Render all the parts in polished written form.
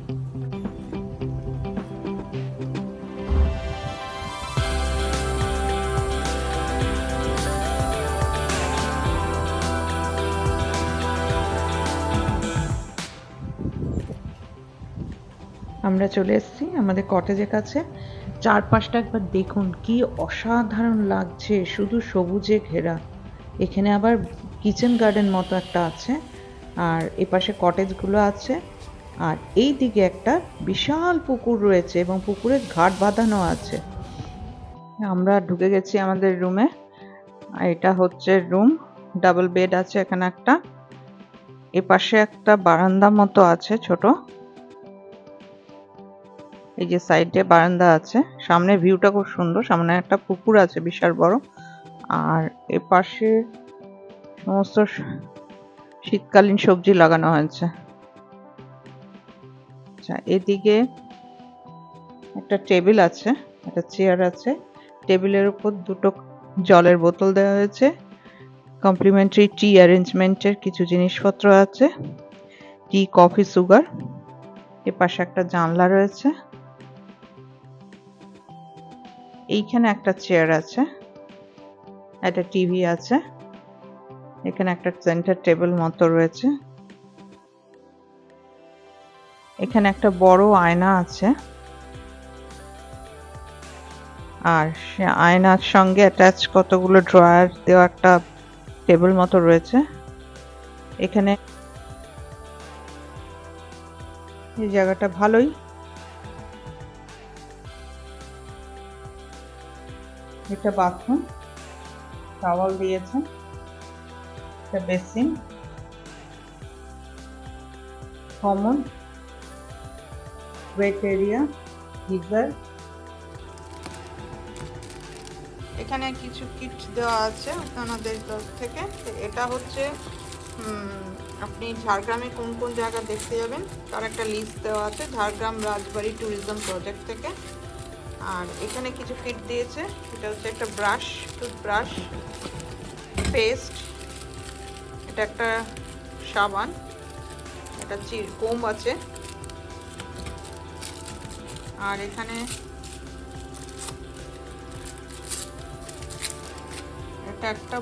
আমরা চলে এসেছি আমাদের কটেজের কাছে। চারপাশটা একবার দেখুন, কি অসাধারণ লাগছে, শুধু সবুজে ঘেরা। এখানে আবার কিচেন গার্ডেন মতো একটা আছে, আর এপাশে কটেজগুলো আছে, আর এই দিকে একটা বিশাল পুকুর রয়েছে এবং পুকুরের ঘাট বাঁধানো আছে। আমরা ঢুকে গেছি আমাদের রুমে। এটা হচ্ছে রুম, ডাবল বেড আছে এখানে একটা, এপাশে একটা বারান্দা মতো আছে ছোট, এই যে সাইডে বারান্দা আছে, সামনে ভিউটা খুব সুন্দর, সামনে একটা পুকুর আছে বিশাল বড়, আর এপাশে সমস্ত শীতকালীন সবজি লাগানো হয়েছে। আচ্ছা, এদিকে একটা টেবিল আছে, একটা চেয়ার আছে, টেবিলের উপর দুটো জলের বোতল দেওয়া হয়েছে, কমপ্লিমেন্টারি টি অ্যারেঞ্জমেন্টের কিছু জিনিসপত্র আছে, টি, কফি, সুগার। এপাশে একটা জানলা রয়েছে, এইখানে একটা চেয়ার আছে, একটা টিভি আছে, এখানে একটা সেন্টার টেবিল মতো রয়েছে, এখানে একটা বড় আয়না আছে, আর সে আয়নার সঙ্গে অ্যাটাচ কতগুলো ড্রয়ার দেওয়া একটা টেবিল মতো রয়েছে। এখানে এই জায়গাটা ভালোই। এটা বাথরুম, টাওয়াল দিয়েছে, একটা basin, common wait area, geyser. এখানে কিছু কিট দেওয়া আছে আপনাদের তরফ থেকে। এটা হচ্ছে আপনি ঝাড়গ্রামে কোন কোন জায়গা দেখতে যাবেন তার একটা লিস্ট দেওয়া আছে, ঝাড়গ্রাম রাজবাড়ি ট্যুরিজম প্রজেক্ট থেকে। আর এখানে কিছু কিট দিয়েছে, এটা হচ্ছে একটা ব্রাশ, টুথব্রাশ, পেস্ট, এটা একটা সাবান, এটা কোম্ব আছে, আর এখানে এটা একটা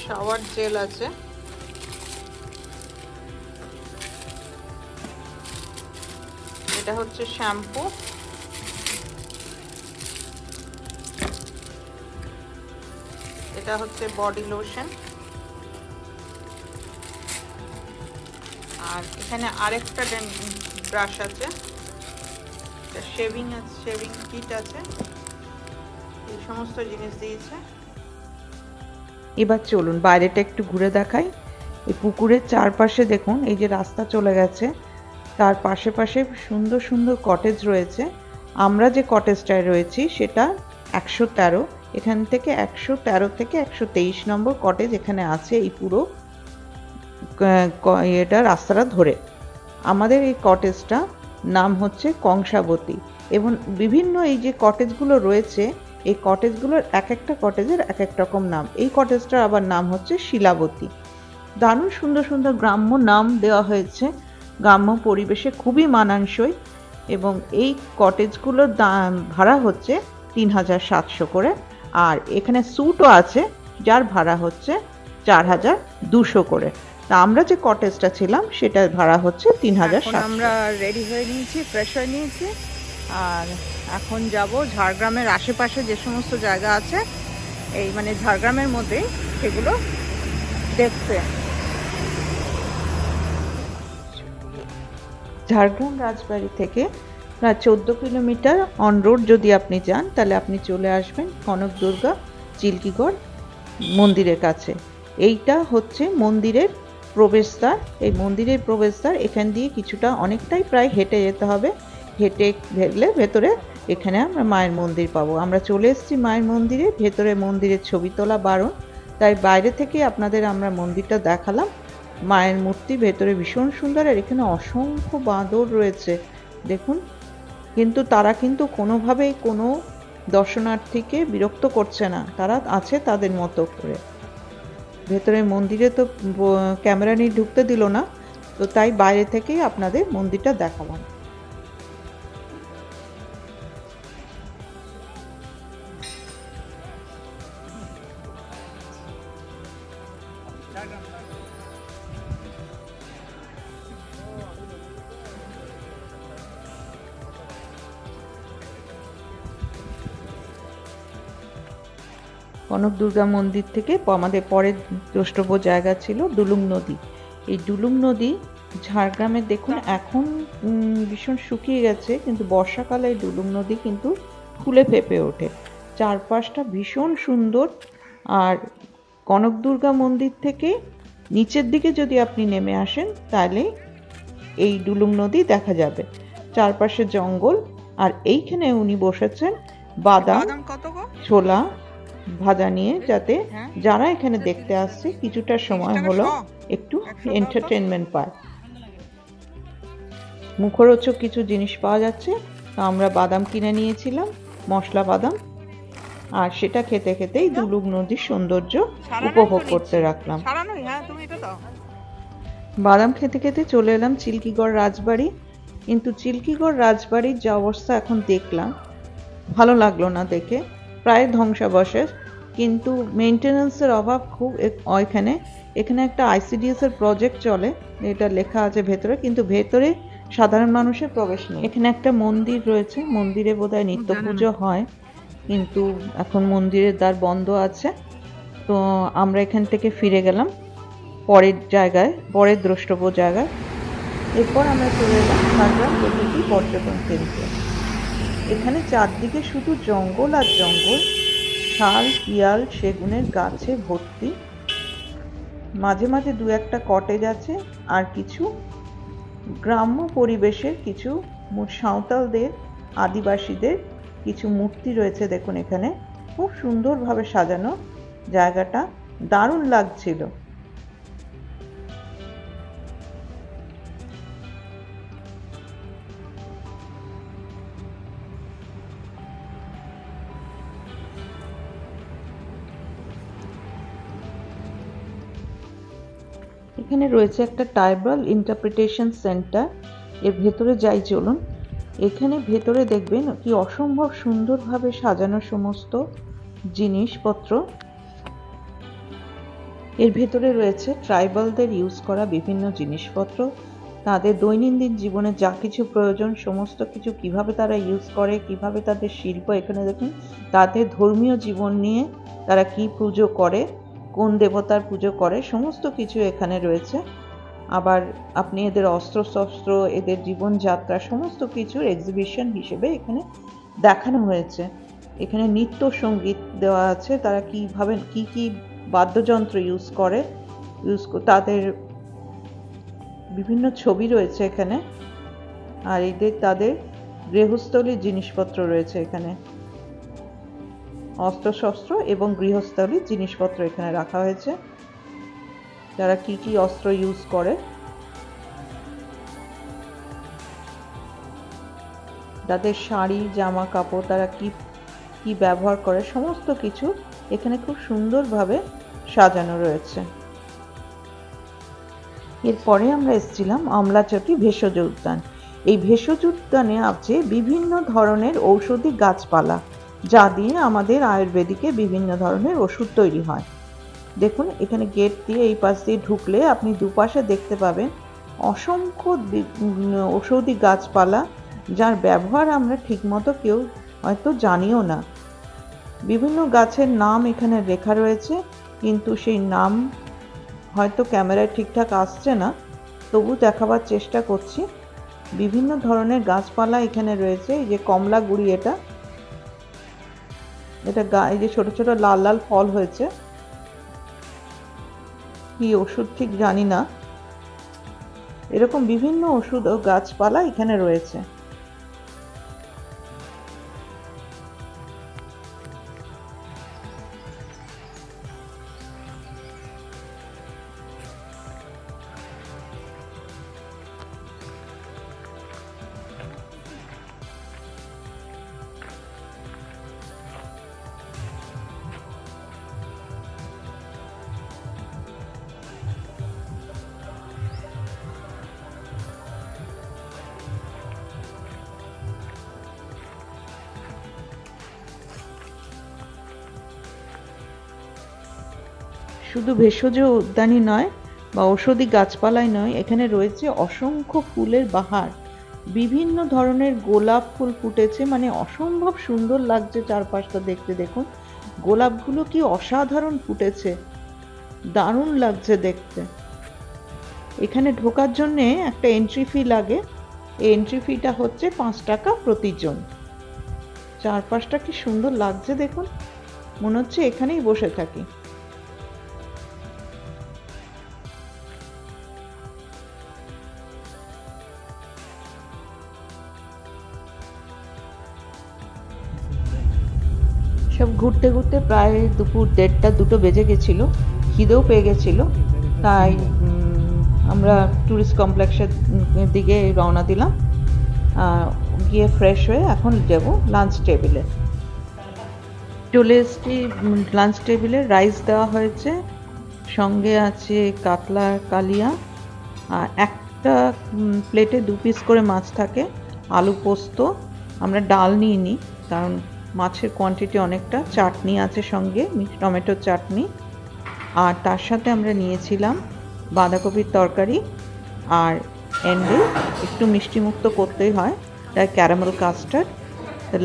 শাওয়ার জেল আছে, এটা হচ্ছে শ্যাম্পু, এটা হচ্ছে বডি লোশন, আর এখানে আরেকটা ব্রাশ আছে, শেভিং কিট আছে, এই সমস্ত জিনিস দিয়েছে। এবার চলুন বাইরেটা একটু ঘুরে দেখাই। এই পুকুরের চারপাশে দেখুন, এই যে রাস্তা চলে গেছে, তার পাশে পাশে সুন্দর সুন্দর কটেজ রয়েছে। আমরা যে কটেজটায় রয়েছি সেটা 113, এখান থেকে 113 থেকে 123 নম্বর কটেজ এখানে আছে এই পুরো এটা রাস্তাটা ধরে। আমাদের এই কটেজটা নাম হচ্ছে কংসাবতী, এবং বিভিন্ন এই যে কটেজগুলো রয়েছে, এই কটেজগুলোর এক একটা কটেজের এক এক রকম নাম। এই কটেজটার আবার নাম হচ্ছে শিলাবতী। দারুণ সুন্দর সুন্দর গ্রাম্য নাম দেওয়া হয়েছে, গ্রাম্য পরিবেশে খুবই মানানসই, এবং এই কটেজগুলোর দাম ভাড়া হচ্ছে 3700 করে, আর এখানে স্যুটও আছে যার ভাড়া হচ্ছে 4200 করে। তা আমরা যে কটেজটা ছিলাম সেটার ভাড়া হচ্ছে 3700। আমরা রেডি হয়ে নিয়েছি, ফ্রেশ হয়ে নিয়েছি, আর এখন যাব ঝাড়গ্রামের আশেপাশে যে সমস্ত জায়গা আছে, এই মানে ঝাড়গ্রামের মধ্যে, সেগুলো দেখতে। ঝাড়গ্রাম রাজবাড়ি থেকে প্রায় 14 কিলোমিটার অন রোড যদি আপনি যান, তাহলে আপনি চলে আসবেন কনক দুর্গা চিল্কিগড় মন্দিরের কাছে। এইটা হচ্ছে মন্দিরের প্রবেশদ্বার। এই মন্দিরের প্রবেশদ্বার, এখান দিয়ে কিছুটা অনেকটাই প্রায় হেঁটে যেতে হবে, হেঁটে গেলে ভেতরে এখানে আমরা মায়ের মন্দির পাবো। আমরা চলে এসেছি মায়ের মন্দিরে, ভেতরে মন্দিরের ছবি তোলা বারণ, তাই বাইরে থেকে আপনাদের আমরা মন্দিরটা দেখালাম। মায়ের মূর্তি ভেতরে ভীষণ সুন্দর, আর এখানে অসংখ্য বাঁদর রয়েছে দেখুন, কিন্তু তারা কিন্তু কোনোভাবেই কোনো দর্শনার্থীকে বিরক্ত করছে না, তারা আছে তাদের মতো করে। ভেতরে মন্দিরে তো ক্যামেরা নিয়ে ঢুকতে দিল না, তো তাই বাইরে থেকেই আপনাদের মন্দিরটা দেখালাম। কনক দুর্গা মন্দির থেকে আমাদের পরের দ্রষ্টব্য জায়গা ছিল ডুলুং নদী। এই ডুলুং নদী ঝাড়গ্রামে দেখুন এখন ভীষণ শুকিয়ে গেছে, কিন্তু বর্ষাকালে এই ডুলুং নদী কিন্তু ফুলে ফেঁপে ওঠে। চারপাশটা ভীষণ সুন্দর। আর কনক দুর্গা মন্দির থেকে নিচের দিকে যদি আপনি নেমে আসেন তাহলে এই ডুলুং নদী দেখা যাবে। চারপাশে জঙ্গল, আর এইখানে উনি বসেছেন বাদাম ছোলা ভাজা নিয়ে, যাতে যারা এখানে দেখতে আসছে কিছুটা সময় হলো একটু এন্টারটেনমেন্ট পায়। মুখরোচক কিছু জিনিস পাওয়া যাচ্ছে, তো আমরা বাদাম কিনে নিয়েছিলাম, মশলা বাদাম, আর সেটা খেতে খেতেই ডুলুং নদীর সৌন্দর্য উপভোগ করতে রাখলাম। বাদাম খেতে খেতে চলে এলাম চিল্কিগড় রাজবাড়ি। কিন্তু চিল্কিগড় রাজবাড়ির যে অবস্থা এখন দেখলাম, ভালো লাগলো না দেখে, প্রায় ধ্বংসাবশেষ। কিন্তু মেনটেন্যান্সের অভাব খুব এখানে একটা ICDS এর প্রজেক্ট চলে, এটা লেখা আছে ভেতরে, কিন্তু ভেতরে সাধারণ মানুষের প্রবেশ নেই। এখানে একটা মন্দির রয়েছে, মন্দিরে বোধহয় নিত্য পুজো হয়, কিন্তু এখন মন্দিরের দ্বার বন্ধ আছে। তো আমরা এখান থেকে ফিরে গেলাম পরের জায়গায়, পরের দ্রষ্টব্য জায়গায়। এরপর আমরা চলে এলাম ঝাড়গ্রাম প্রকৃতি পর্যটন কেন্দ্রে। এখানে চারদিকে শুধু জঙ্গল আর জঙ্গল, শাল পিয়াল সেগুনের গাছে ভর্তি। মাঝে মাঝে দু একটা কটেজ আছে, আর কিছু গ্রাম্য পরিবেশের কিছু সাঁওতালদের, আদিবাসীদের কিছু মূর্তি রয়েছে। দেখুন এখানে খুব সুন্দরভাবে সাজানো, জায়গাটা দারুণ লাগছিল। এখানে রয়েছে একটা ট্রাইবাল ইন্টারপ্রিটেশন সেন্টার, এর ভেতরে যাই চলুন। এখানে ভেতরে দেখবেন কি অসম্ভব সুন্দরভাবে সাজানো সমস্ত জিনিসপত্র। এর ভেতরে রয়েছে ট্রাইবালদের ইউজ করা বিভিন্ন জিনিসপত্র, তাদের দৈনন্দিন জীবনে যা কিছু প্রয়োজন সমস্ত কিছু কিভাবে তারা ইউজ করে, কিভাবে তাদের শিল্প। এখানে দেখুন তাদের ধর্মীয় জীবন নিয়ে তারা কি পুজো করে, কোন দেবতার পুজো করে, সমস্ত কিছু এখানে রয়েছে। আবার আপনি এদের অস্ত্রশস্ত্র, এদের জীবনযাত্রা সমস্ত কিছুর এক্সিবিশন হিসেবে এখানে দেখানো হয়েছে। এখানে নৃত্য সঙ্গীত দেওয়া আছে, তারা কিভাবে কি কি বাদ্যযন্ত্র ইউজ করে, তাদের বিভিন্ন ছবি রয়েছে এখানে। আর তাদের গৃহস্থলীর জিনিসপত্র রয়েছে এখানে, অস্ত্রশস্ত্র এবং গৃহস্থলীর জিনিসপত্র এখানে রাখা হয়েছে, যারা কি কি অস্ত্র ইউজ করে, তাদের শাড়ি জামা কাপড় তারা কি কি ব্যবহার করে, সমস্ত কিছু এখানে খুব সুন্দরভাবে সাজানো রয়েছে। এরপরে আমরা এসেছিলাম আমলাচটি ভেষজ উদ্যান। এই ভেষজ উদ্যানে আছে বিভিন্ন ধরনের ঔষধি গাছপালা, যা দিয়ে আমাদের আয়ুর্বেদিকে বিভিন্ন ধরনের ওষুধ তৈরি হয়। দেখুন এখানে গেট দিয়ে এই পাশ দিয়ে ঢুকলে আপনি দুপাশে দেখতে পাবেন অসংখ্য ঔষধি গাছপালা, যার ব্যবহার আমরা ঠিকমতো কেউ হয়তো জানিও না। বিভিন্ন গাছের নাম এখানে লেখা রয়েছে, কিন্তু সেই নাম হয়তো ক্যামেরায় ঠিকঠাক আসছে না, তবু দেখাবার চেষ্টা করছি। বিভিন্ন ধরনের গাছপালা এখানে রয়েছে। এই যে কমলা গুড়ি, এটা এই যে ছোট ছোট লাল লাল ফল হয়েছে, কি ওষুধ ঠিক জানি না। এরকম বিভিন্ন ওষুধ ও গাছপালা এখানে রয়েছে। শুধু ভেষজ উদ্যানই নয় বা ঔষধি গাছপালাই নয়, এখানে রয়েছে অসংখ্য ফুলের বাহার। বিভিন্ন ধরনের গোলাপ ফুল ফুটেছে, মানে অসম্ভব সুন্দর লাগছে চারপাশটা দেখতে। দেখুন গোলাপগুলো কি অসাধারণ ফুটেছে, দারুণ লাগছে দেখতে। এখানে ঢোকার জন্যে একটা এন্ট্রি ফি লাগে। এই এন্ট্রি ফিটা হচ্ছে 5 টাকা প্রতিজন। চারপাশটা কি সুন্দর লাগছে দেখুন, মনে হচ্ছে এখানেই বসে থাকি। সব ঘুরতে ঘুরতে প্রায় দুপুর 1:30 2টো বেজে গেছিল, খিদেও পেয়ে গেছিল, তাই আমরা ট্যুরিস্ট কমপ্লেক্সের দিকে রওনা দিলাম। গিয়ে ফ্রেশ হয়ে এখন যাব লাঞ্চ টেবিলে। চলে এসেছি লাঞ্চ টেবিলে। রাইস দেওয়া হয়েছে, সঙ্গে আছে কাতলা কালিয়া, আর একটা প্লেটে 2 পিস করে মাছ থাকে, আলু পোস্ত। আমরা ডাল নিইনি কারণ মাছের কোয়ান্টিটি অনেকটা। চাটনি আছে সঙ্গে, টমেটোর চাটনি, আর তার সাথে আমরা নিয়েছিলাম বাঁধাকপির তরকারি, আর এন্ডে একটু মিষ্টি মুক্ত করতেই হয়, তাই ক্যারামেল কাস্টার্ড।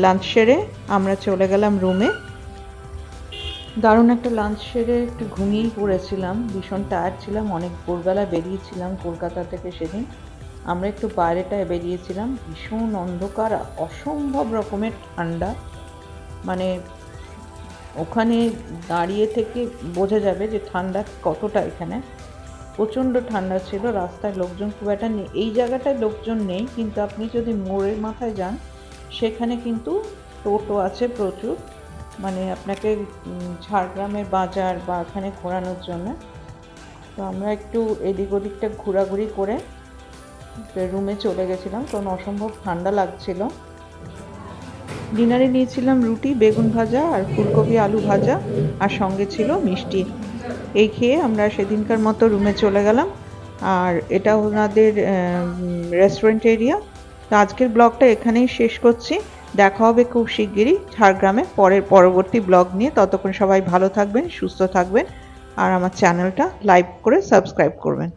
লাঞ্চ সেরে আমরা চলে গেলাম রুমে। দারুণ একটা লাঞ্চ সেরে একটু ঘুমিয়েই পড়েছিলাম, ভীষণ টায়ার্ড ছিলাম, অনেক ভোরবেলা বেরিয়েছিলাম কলকাতা থেকে। সেদিন আমরা একটু বাইরেটায় বেরিয়েছিলাম, ভীষণ অন্ধকার, অসম্ভব রকমের ঠান্ডা, মানে ওখানে দাঁড়িয়ে থেকে বোঝা যাবে যে ঠান্ডা কতটা। এখানে প্রচণ্ড ঠান্ডা ছিল, রাস্তায় লোকজন খুব একটা নেই। এই জায়গাটায় লোকজন নেই, কিন্তু আপনি যদি মোড়ের মাথায় যান সেখানে কিন্তু টোটো আছে প্রচুর, মানে আপনাকে ঝাড়গ্রামের বাজার বা এখানে ঘোরানোর জন্য। তো আমরা একটু এদিক ওদিকটা ঘোরাঘুরি করে রুমে চলে গেছিলাম, কারণ অসম্ভব ঠান্ডা লাগছিল। ডিনারে নিয়েছিলাম রুটি, বেগুন ভাজা আর ফুলকপি আলু ভাজা, আর সঙ্গে ছিল মিষ্টি। এই খেয়ে আমরা সেদিনকার মতো রুমে চলে গেলাম। আর এটা ওনাদের রেস্টুরেন্ট এরিয়া। তো আজকের ব্লগটা এখানেই শেষ করছি। দেখা হবে খুব শিগগিরই ঝাড়গ্রামে পরবর্তী ব্লগ নিয়ে। ততক্ষণ সবাই ভালো থাকবেন, সুস্থ থাকবেন, আর আমার চ্যানেলটা লাইক করে সাবস্ক্রাইব করবেন।